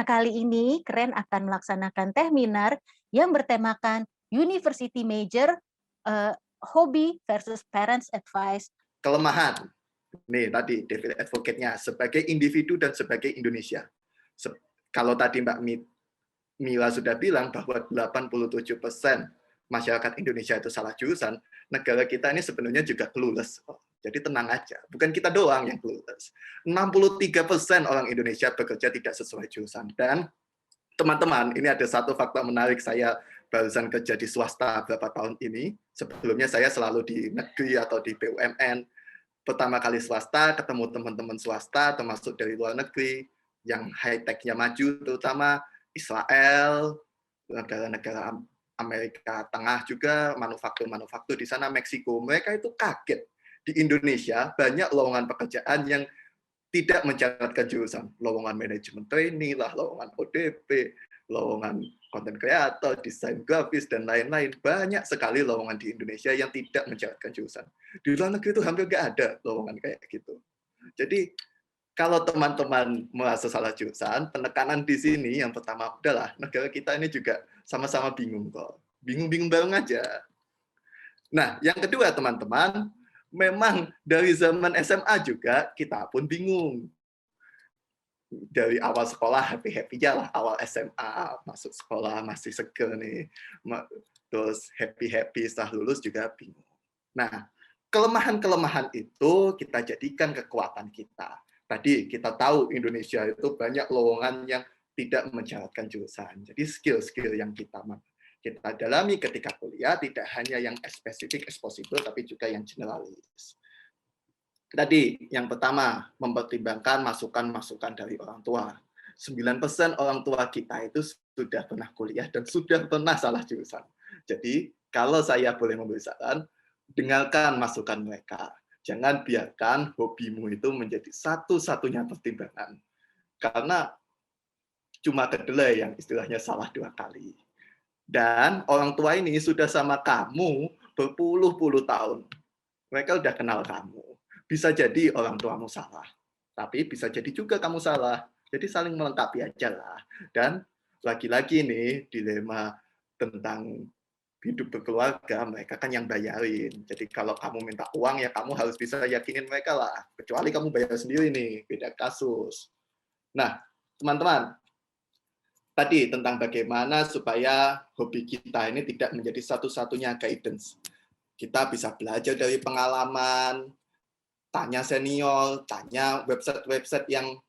Nah, kali ini Keren akan melaksanakan seminar yang bertemakan University Major, eee, Hobby versus Parents Advice. Kelemahan, nih tadi devil advocate-nya sebagai individu dan sebagai Indonesia. Kalau tadi Mbak Mila sudah bilang bahwa 87% masyarakat Indonesia itu salah jurusan, negara kita ini sebenarnya juga clueless. Jadi tenang aja, bukan kita doang yang clueless. 63% orang Indonesia bekerja tidak sesuai jurusan. Dan teman-teman, ini ada satu fakta menarik. Saya barusan kerja di swasta beberapa tahun ini. Sebelumnya saya selalu di negeri atau di BUMN. Pertama kali swasta, ketemu teman-teman swasta, termasuk dari luar negeri, yang high-tech-nya maju, terutama Israel, negara-negara Amerika Tengah juga, manufaktur-manufaktur di sana, Meksiko. Mereka itu kaget. Di Indonesia, banyak lowongan pekerjaan yang tidak mencatatkan jurusan. Lowongan manajemen training lah, lowongan ODP, lowongan content creator, desain grafis, dan lain-lain. Banyak sekali lowongan di Indonesia yang tidak mencatatkan jurusan. Di luar negeri itu hampir nggak ada lowongan kayak gitu. Jadi, kalau teman-teman merasa salah jurusan, penekanan di sini yang pertama adalah negara kita ini juga sama-sama bingung kok. Bingung-bingung bareng aja. Nah, yang kedua teman-teman, memang dari zaman SMA juga kita pun bingung. Dari awal sekolah happy-happy aja lah, awal SMA masuk sekolah masih seger nih, terus happy-happy setelah lulus juga bingung. Nah, kelemahan-kelemahan itu kita jadikan kekuatan kita. Tadi kita tahu Indonesia itu banyak lowongan yang tidak mencatatkan jurusan. Jadi skill-skill yang kita dalami ketika kuliah tidak hanya yang spesifik as possible, tapi juga yang generalis. Tadi, yang pertama, mempertimbangkan masukan-masukan dari orang tua. 9% orang tua kita itu sudah pernah kuliah dan sudah pernah salah jurusan. Jadi, kalau saya boleh memberi saran, dengarkan masukan mereka. Jangan biarkan hobimu itu menjadi satu-satunya pertimbangan. Karena cuma kedelai yang istilahnya salah 2 kali. Dan orang tua ini sudah sama kamu berpuluh-puluh tahun. Mereka udah kenal kamu. Bisa jadi orang tuamu salah, tapi bisa jadi juga kamu salah. Jadi saling melengkapi aja lah. Dan lagi-lagi nih dilema tentang hidup berkeluarga, mereka kan yang bayarin. Jadi kalau kamu minta uang ya kamu harus bisa yakinin mereka lah. Kecuali kamu bayar sendiri nih, beda kasus. Nah, teman-teman, tadi tentang bagaimana supaya hobi kita ini tidak menjadi satu-satunya guidance. Kita bisa belajar dari pengalaman, tanya senior, tanya website-website yang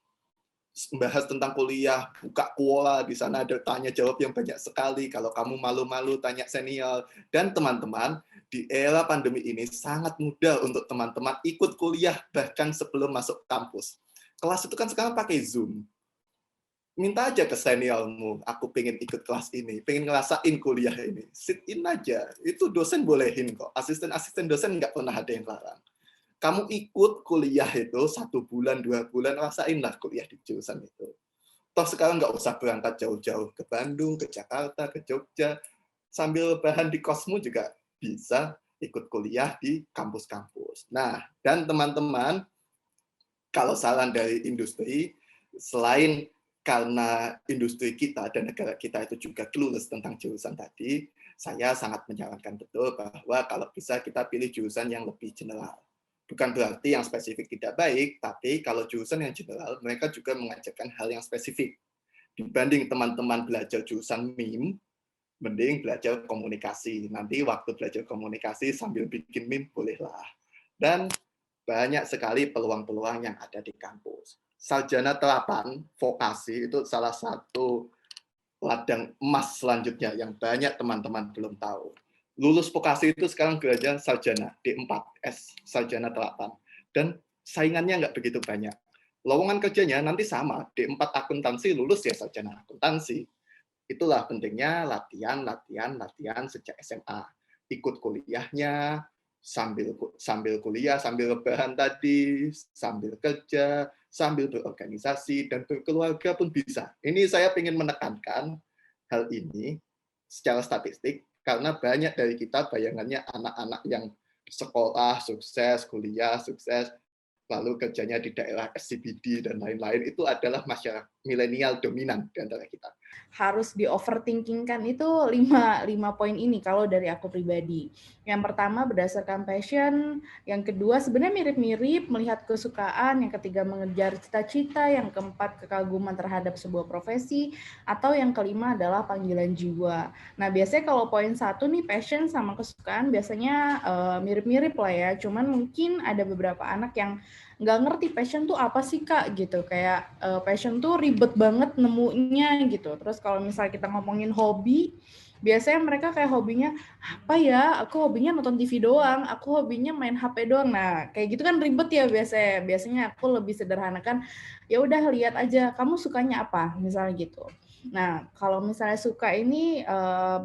membahas tentang kuliah, buka kuola, di sana ada tanya jawab yang banyak sekali. Kalau kamu malu-malu, tanya senior. Dan teman-teman, di era pandemi ini sangat mudah untuk teman-teman ikut kuliah bahkan sebelum masuk kampus. Kelas itu kan sekarang pakai Zoom. Minta aja ke seniormu, aku pengen ikut kelas ini, pengen ngerasain kuliah ini. Sit in aja, itu dosen bolehin kok. Asisten-asisten dosen nggak pernah ada yang larang. Kamu ikut kuliah itu 1 bulan, 2 bulan, rasainlah kuliah di jurusan itu. Toh sekarang nggak usah berangkat jauh-jauh ke Bandung, ke Jakarta, ke Jogja. Sambil bahan di kosmu juga bisa ikut kuliah di kampus-kampus. Nah, dan teman-teman, kalau saran dari industri, selain karena industri kita dan negara kita itu juga clueless tentang jurusan tadi, saya sangat menyarankan betul bahwa kalau bisa kita pilih jurusan yang lebih general. Bukan berarti yang spesifik tidak baik, tapi kalau jurusan yang general, mereka juga mengajarkan hal yang spesifik. Dibanding teman-teman belajar jurusan MIM, mending belajar komunikasi. Nanti waktu belajar komunikasi sambil bikin meme bolehlah. Dan banyak sekali peluang-peluang yang ada di kampus. Sarjana terapan, vokasi, itu salah satu ladang emas selanjutnya yang banyak teman-teman belum tahu. Lulus vokasi itu sekarang gelarnya sarjana, D4S, sarjana terapan. Dan saingannya nggak begitu banyak. Lowongan kerjanya nanti sama, D4 akuntansi, lulus ya sarjana akuntansi. Itulah pentingnya latihan, latihan, latihan sejak SMA. Ikut kuliahnya, sambil kuliah, sambil rebahan tadi, sambil kerja, sambil berorganisasi, dan berkeluarga pun bisa. Ini saya ingin menekankan hal ini secara statistik, karena banyak dari kita bayangannya anak-anak yang sekolah sukses, kuliah sukses, lalu kerjanya di daerah SCBD dan lain-lain, itu adalah masyarakat milenial dominan di antara kita. Harus di-overthinkingkan itu 5 poin ini kalau dari aku pribadi. Yang pertama berdasarkan passion, yang kedua sebenarnya mirip-mirip melihat kesukaan, yang ketiga mengejar cita-cita, yang keempat kekaguman terhadap sebuah profesi, atau yang kelima adalah panggilan jiwa. Nah, biasanya kalau poin 1 nih passion sama kesukaan biasanya mirip-mirip lah ya, cuman mungkin ada beberapa anak yang nggak ngerti passion tuh apa sih Kak gitu, kayak passion tuh ribet banget nemunya gitu. Terus kalau misalnya kita ngomongin hobi, biasanya mereka kayak hobinya apa ya, aku hobinya nonton TV doang, aku hobinya main HP doang. Nah kayak gitu kan ribet ya biasanya aku lebih sederhanakan, ya udah lihat aja kamu sukanya apa misalnya gitu. Nah, kalau misalnya suka ini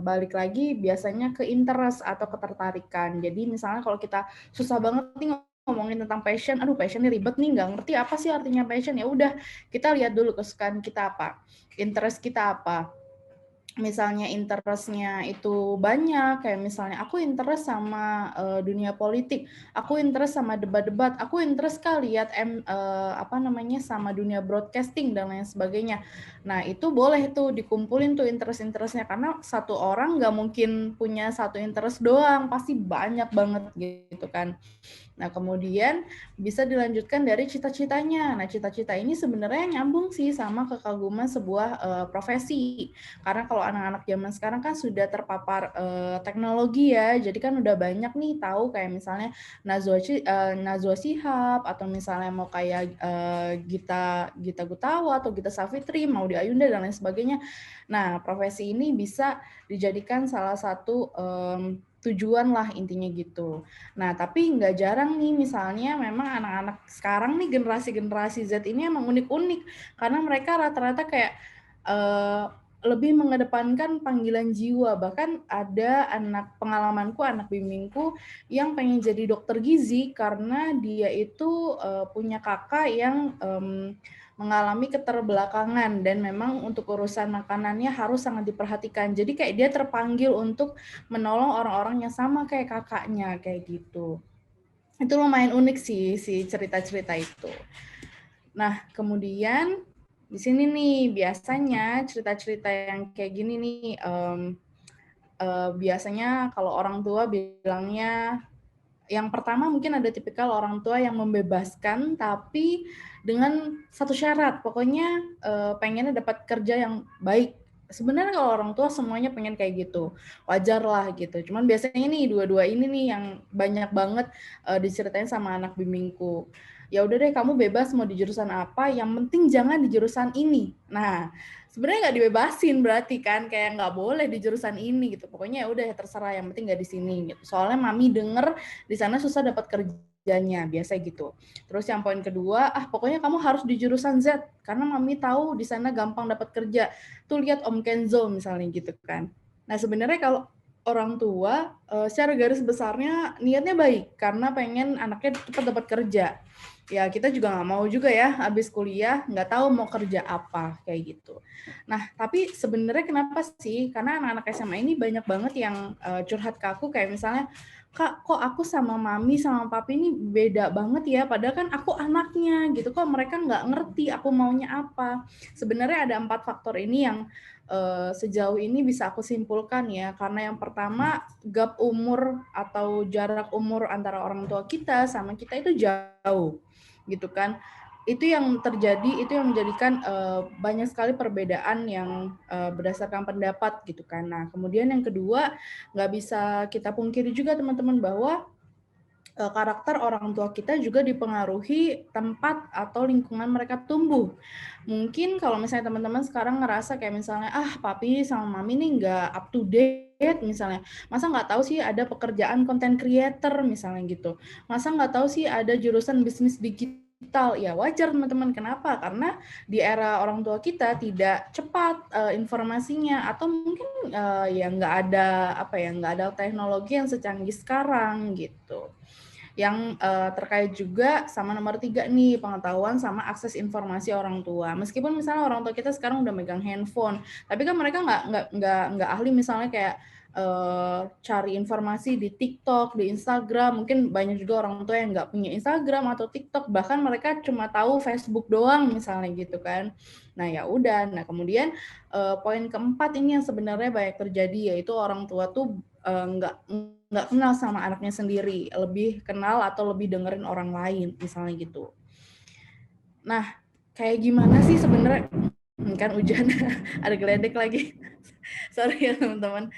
balik lagi biasanya ke interest atau ketertarikan. Jadi misalnya kalau kita susah banget nih ngomongin tentang passion, aduh passion ini ribet nih, nggak ngerti apa sih artinya passion. Ya udah, kita lihat dulu kesukaan kita apa, interest kita apa. Misalnya interest-nya itu banyak, kayak misalnya aku interest sama dunia politik, aku interest sama debat-debat, aku interest kali lihat sama dunia broadcasting dan lain sebagainya. Nah itu boleh tuh dikumpulin tuh interest-interestnya, karena satu orang nggak mungkin punya satu interest doang, pasti banyak banget gitu kan. Nah, kemudian bisa dilanjutkan dari cita-citanya. Nah, cita-cita ini sebenarnya nyambung sih sama kekaguman sebuah profesi. Karena kalau anak-anak zaman sekarang kan sudah terpapar teknologi ya, jadi kan udah banyak nih tahu kayak misalnya Najwa Shihab, atau misalnya mau kayak Gita Gutawa atau Gita Savitri, Maudy Ayunda dan lain sebagainya. Nah, profesi ini bisa dijadikan salah satu tujuan lah intinya gitu. Nah, tapi nggak jarang nih misalnya memang anak-anak sekarang nih generasi Z ini emang unik-unik karena mereka rata-rata kayak lebih mengedepankan panggilan jiwa. Bahkan ada pengalamanku, anak bimbingku yang pengen jadi dokter gizi karena dia itu punya kakak yang mengalami keterbelakangan dan memang untuk urusan makanannya harus sangat diperhatikan. Jadi kayak dia terpanggil untuk menolong orang-orang yang sama kayak kakaknya, kayak gitu. Itu lumayan unik sih si cerita-cerita itu. Nah, kemudian di sini nih biasanya cerita-cerita yang kayak gini nih biasanya kalau orang tua bilangnya, yang pertama mungkin ada tipikal orang tua yang membebaskan tapi dengan satu syarat, pokoknya pengennya dapat kerja yang baik. Sebenarnya kalau orang tua semuanya pengen kayak gitu, wajar lah gitu. Cuman biasanya nih dua-dua ini nih yang banyak banget diceritain sama anak bimbingku. Ya udah deh kamu bebas mau di jurusan apa, yang penting jangan di jurusan ini. Nah, sebenarnya nggak dibebasin berarti kan, kayak nggak boleh di jurusan ini gitu. Pokoknya ya udah terserah, yang penting nggak di sini gitu. Soalnya mami denger di sana susah dapat kerjanya, biasa gitu. Terus yang poin kedua, pokoknya kamu harus di jurusan Z karena mami tahu di sana gampang dapat kerja. Tuh lihat Om Kenzo misalnya gitu kan. Nah, sebenarnya kalau orang tua secara garis besarnya niatnya baik karena pengen anaknya cepat dapat kerja. Ya kita juga nggak mau juga ya habis kuliah nggak tahu mau kerja apa kayak gitu. Nah tapi sebenarnya kenapa sih? Karena anak-anak SMA ini banyak banget yang curhat ke aku kayak misalnya, Kak, kok aku sama mami sama papi ini beda banget ya, padahal kan aku anaknya gitu, kok mereka nggak ngerti aku maunya apa. Sebenarnya ada 4 faktor ini yang sejauh ini bisa aku simpulkan ya, karena yang pertama gap umur atau jarak umur antara orang tua kita sama kita itu jauh gitu kan. Itu yang terjadi, itu yang menjadikan banyak sekali perbedaan yang berdasarkan pendapat gitu kan. Nah kemudian yang kedua, nggak bisa kita pungkiri juga teman-teman bahwa karakter orang tua kita juga dipengaruhi tempat atau lingkungan mereka tumbuh. Mungkin kalau misalnya teman-teman sekarang ngerasa kayak misalnya, papi sama mami nih nggak up to date misalnya. Masa nggak tahu sih ada pekerjaan content creator misalnya gitu. Masa nggak tahu sih ada jurusan bisnis digital. Ya wajar teman-teman. Kenapa? Karena di era orang tua kita tidak cepat informasinya, atau mungkin ya nggak ada teknologi yang secanggih sekarang gitu. Yang terkait juga sama nomor 3 nih, pengetahuan sama akses informasi orang tua. Meskipun misalnya orang tua kita sekarang udah megang handphone, tapi kan mereka nggak ahli misalnya kayak cari informasi di TikTok, di Instagram. Mungkin banyak juga orang tua yang nggak punya Instagram atau TikTok, bahkan mereka cuma tahu Facebook doang misalnya gitu kan. Nah ya udah. Nah kemudian poin keempat ini yang sebenarnya banyak terjadi, yaitu orang tua tuh nggak kenal sama anaknya sendiri, lebih kenal atau lebih dengerin orang lain misalnya gitu. Nah kayak gimana sih sebenarnya, kan hujan ada geledek lagi. Sorry ya teman-teman.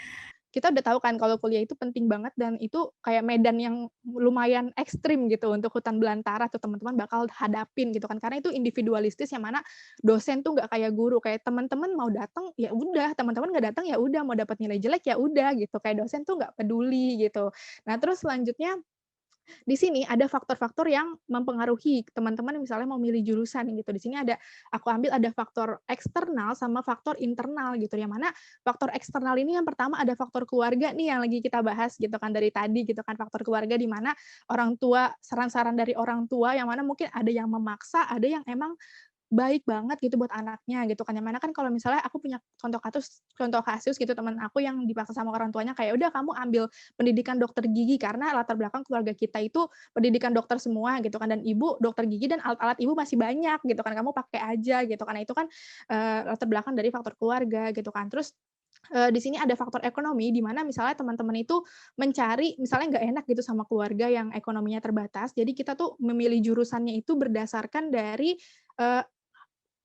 Kita udah tahu kan kalau kuliah itu penting banget dan itu kayak medan yang lumayan ekstrim gitu untuk hutan belantara tuh teman-teman bakal hadapin gitu kan, karena itu individualistis yang mana dosen tuh nggak kayak guru, kayak teman-teman mau datang ya udah, teman-teman nggak datang ya udah, mau dapat nilai jelek ya udah gitu, kayak dosen tuh nggak peduli gitu. Nah terus selanjutnya di sini ada faktor-faktor yang mempengaruhi teman-teman misalnya mau milih jurusan gitu. Di sini aku ambil ada faktor eksternal sama faktor internal gitu. Yang mana faktor eksternal ini yang pertama ada faktor keluarga nih yang lagi kita bahas gitu kan dari tadi gitu kan, faktor keluarga di mana orang tua, saran-saran dari orang tua yang mana mungkin ada yang memaksa, ada yang emang baik banget gitu buat anaknya gitu kan. Yang mana kan kalau misalnya aku punya contoh kasus gitu teman aku yang dipaksa sama orang tuanya kayak udah kamu ambil pendidikan dokter gigi karena latar belakang keluarga kita itu pendidikan dokter semua gitu kan, dan ibu dokter gigi dan alat-alat ibu masih banyak gitu kan, kamu pakai aja gitu kan. Nah, itu kan latar belakang dari faktor keluarga gitu kan. Terus di sini ada faktor ekonomi di mana misalnya teman-teman itu mencari misalnya nggak enak gitu sama keluarga yang ekonominya terbatas. Jadi kita tuh memilih jurusannya itu berdasarkan dari eh,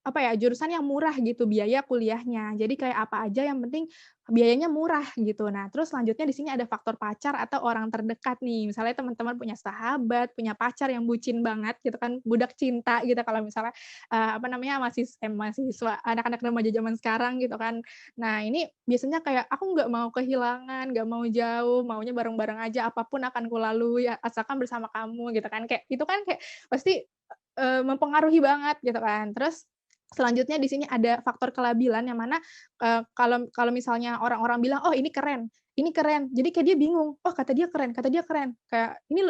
apa ya, jurusan yang murah gitu biaya kuliahnya. Jadi kayak apa aja yang penting biayanya murah gitu. Nah, terus selanjutnya di sini ada faktor pacar atau orang terdekat nih. Misalnya teman-teman punya sahabat, punya pacar yang bucin banget gitu kan, budak cinta gitu kalau misalnya apa namanya mahasiswa anak-anak remaja zaman sekarang gitu kan. Nah, ini biasanya kayak aku nggak mau kehilangan, nggak mau jauh, maunya bareng-bareng aja apapun akan kulalui asalkan bersama kamu gitu kan. Kayak itu kan kayak pasti mempengaruhi banget gitu kan. Terus selanjutnya di sini ada faktor kelabilan yang mana kalau misalnya orang-orang bilang, "Oh ini keren," jadi kayak dia bingung, "Oh kata dia keren," kayak ini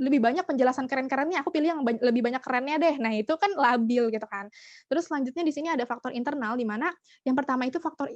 lebih banyak penjelasan keren-kerennya, aku pilih yang lebih banyak kerennya deh. Nah itu kan labil gitu kan. Terus selanjutnya di sini ada faktor internal di mana yang pertama itu faktor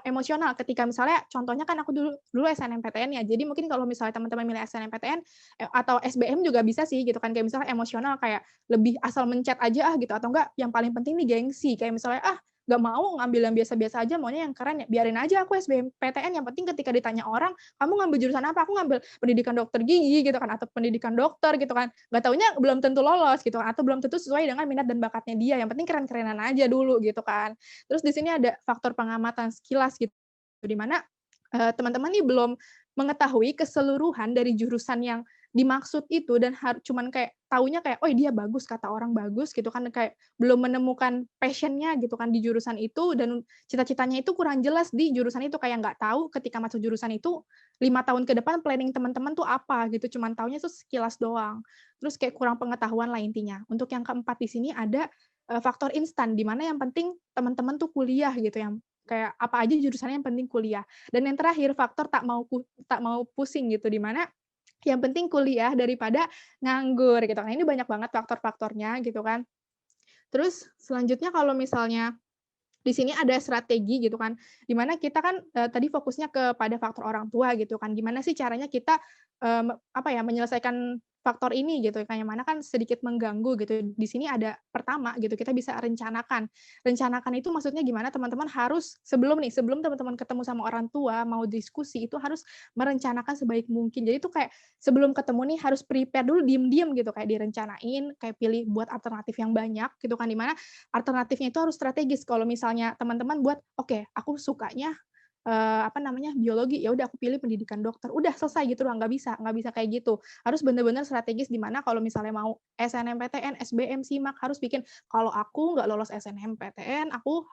emosional, ketika misalnya contohnya kan aku dulu SNMPTN ya, jadi mungkin kalau misalnya teman-teman milih SNMPTN atau SBM juga bisa sih gitu kan, kayak misalnya emosional kayak lebih asal mencet aja gitu, atau enggak yang paling penting nih gengsi, kayak misalnya, nggak mau ngambil yang biasa-biasa aja, maunya yang keren ya, biarin aja aku SBMPTN, yang penting ketika ditanya orang, "Kamu ngambil jurusan apa?" "Aku ngambil pendidikan dokter gigi," gitu kan, atau pendidikan dokter gitu kan, nggak taunya belum tentu lolos gitu kan, atau belum tentu sesuai dengan minat dan bakatnya dia, yang penting keren-kerenan aja dulu gitu kan. Terus di sini ada faktor pengamatan sekilas gitu, di mana, teman-teman nih belum mengetahui keseluruhan dari jurusan yang dimaksud itu dan cuman kayak taunya kayak, "Oh dia bagus," kata orang bagus gitu kan, kayak belum menemukan passion-nya gitu kan di jurusan itu dan cita-citanya itu kurang jelas di jurusan itu, kayak nggak tahu ketika masuk jurusan itu 5 tahun ke depan planning teman-teman tuh apa gitu, cuman taunya tuh sekilas doang. Terus kayak kurang pengetahuan lah intinya. Untuk yang keempat di sini ada, faktor instan, di mana yang penting teman-teman tuh kuliah gitu, yang kayak apa aja jurusannya yang penting kuliah. Dan yang terakhir faktor tak mau pusing gitu, di mana yang penting kuliah daripada nganggur gitu kan. Ini banyak banget faktor-faktornya gitu kan. Terus selanjutnya kalau misalnya di sini ada strategi gitu kan, di mana kita kan, tadi fokusnya kepada faktor orang tua gitu kan, gimana sih caranya kita, apa ya, menyelesaikan faktor ini gitu kan, yang mana kan sedikit mengganggu gitu. Di sini ada pertama gitu, kita bisa rencanakan. Rencanakan itu maksudnya gimana, teman-teman harus sebelum teman-teman ketemu sama orang tua, mau diskusi, itu harus merencanakan sebaik mungkin. Jadi itu kayak sebelum ketemu nih harus prepare dulu diem-diem gitu, kayak direncanain, kayak pilih buat alternatif yang banyak gitu kan, di mana alternatifnya itu harus strategis. Kalau misalnya teman-teman buat, "Oke, aku sukanya, apa namanya, biologi, ya udah aku pilih pendidikan dokter." Udah selesai gitu doang, nggak bisa kayak gitu. Harus bener-bener strategis di mana kalau misalnya mau SNMPTN, SBM, SIMAK, harus bikin, "Kalau aku nggak lolos SNMPTN, aku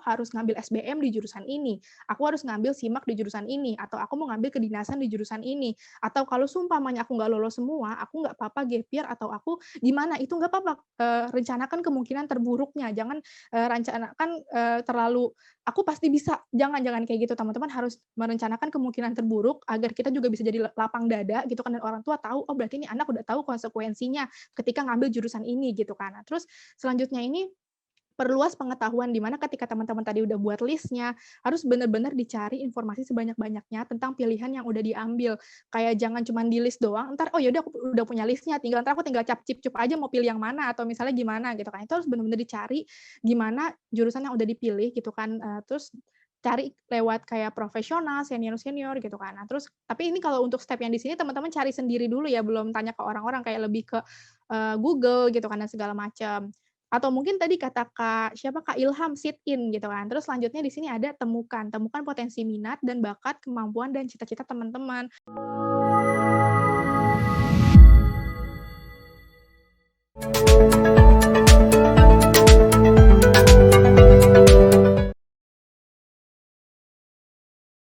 harus ngambil SBM di jurusan ini, aku harus ngambil SIMAK di jurusan ini, atau aku mau ngambil kedinasan di jurusan ini." Atau kalau sumpamanya aku nggak lolos semua, aku nggak apa-apa gap year atau aku gimana, itu nggak apa-apa, rencanakan kemungkinan terburuknya, jangan, rencanakan, terlalu, "Aku pasti bisa," jangan kayak gitu, teman-teman harus merencanakan kemungkinan terburuk agar kita juga bisa jadi lapang dada gitu kan, dan orang tua tahu, "Oh berarti ini anak udah tahu konsekuensinya ketika ngambil jurusan ini," gitu kan. Nah terus selanjutnya ini perluas pengetahuan, di mana ketika teman-teman tadi udah buat listnya, harus benar-benar dicari informasi sebanyak-banyaknya tentang pilihan yang udah diambil. Kayak jangan cuma di list doang, entar, "Oh yaudah aku udah punya listnya, entar aku tinggal cap-cip-cup aja mau pilih yang mana," atau misalnya gimana gitu kan. Itu harus benar-benar dicari gimana jurusan yang udah dipilih gitu kan, terus cari lewat kayak profesional, senior-senior gitu kan. Nah terus tapi ini kalau untuk step yang di sini teman-teman cari sendiri dulu ya, belum tanya ke orang-orang, kayak lebih ke, Google gitu kan dan segala macam. Atau mungkin tadi kata Kak Ilham, sit in gitu kan. Terus selanjutnya di sini ada temukan potensi minat dan bakat, kemampuan dan cita-cita teman-teman.